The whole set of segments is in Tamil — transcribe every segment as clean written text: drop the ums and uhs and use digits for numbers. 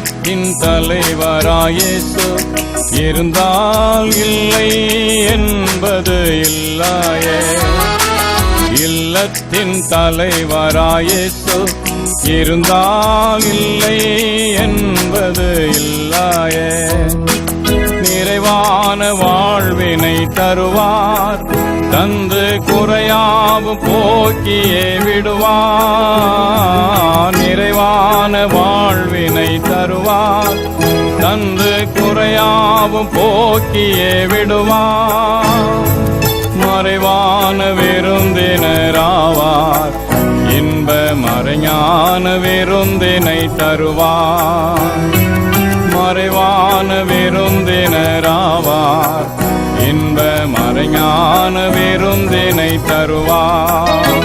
இல்லத்தின் தலைவராயேசு இருந்தால் இல்லை என்பது இல்லையே. இல்லத்தின் தலைவராயேசு இருந்தால் இல்லை என்பது இல்லையே. நிறைவான வாழ்வினை தருவார், தந்து குறையாவும் போக்கியே விடுவார். நிறைவான வாழ்வினை தருவார், தந்து குறையாவும் போக்கியே விடுவார். மறைவான விருந்தினராவார், இன்ப மறைஞான விருந்தினை தருவார். மறைவான விருந்தினராவார், இன்ப மறைஞான விருந்தினை தருவார்.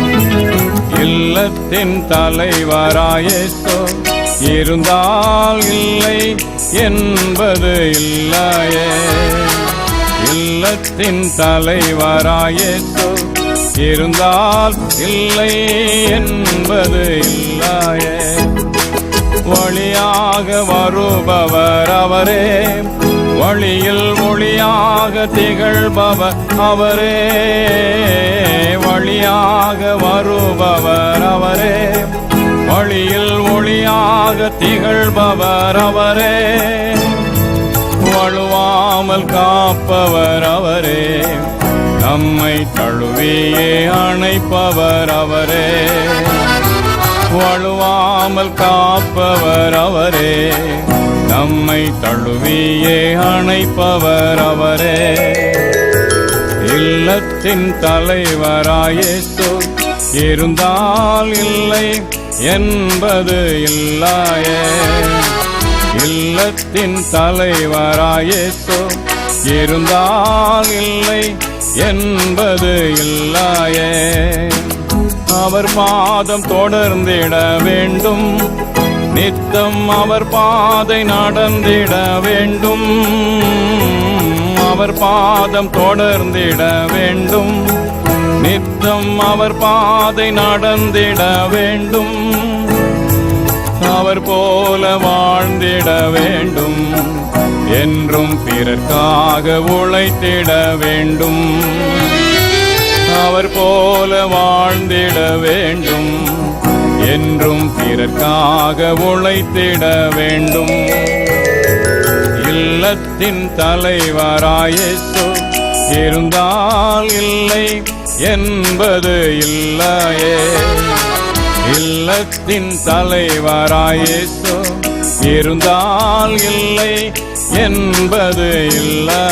இல்லத்தின் தலைவராயேசு இருந்தால் இல்லை என்பது இல்லையே. இல்லத்தின் தலைவராயேசு இருந்தால் இல்லை என்பது இல்லையே. வழியாக வருபவர் அவரே, வழியில் ஒளியாக திகழ்பவர் அவரே. வழியாக வருபவர் அவரே, வழியில் ஒளியாக திகழ்பவர் அவரே. வழுவாமல் காப்பவர் அவரே, நம்மை தழுவியே அணைப்பவர் அவரே. வழுவாமல் காப்பவர் அவரே, நம்மை தழுவியே அணைப்பவர் அவரே. இல்லத்தின் தலைவராயேசு இருந்தால் இல்லை என்பது இல்லையே. இல்லத்தின் தலைவராயேசு இருந்தால் இல்லை என்பது இல்லையே. அவர் பாதம் தொடர்ந்திட வேண்டும், நித்தம் அவர் பாதை நடந்திட வேண்டும். அவர் பாதம் தொடர்ந்திட வேண்டும், நித்தம் அவர் பாதை நடந்திட வேண்டும். அவர் போல வாழ்ந்திட வேண்டும், என்றும் பிறர்க்காக உழைத்திட வேண்டும். அவர் போல வாழ்ந்திட வேண்டும், என்றும் பிறர்க்காக உழைத்திட வேண்டும். இல்லத்தின் தலைவராயேசு இருந்தால் இல்லை என்பது இல்லையே. இல்லத்தின் தலைவராயேசு இருந்தால் இல்லை என்பது இல்லை.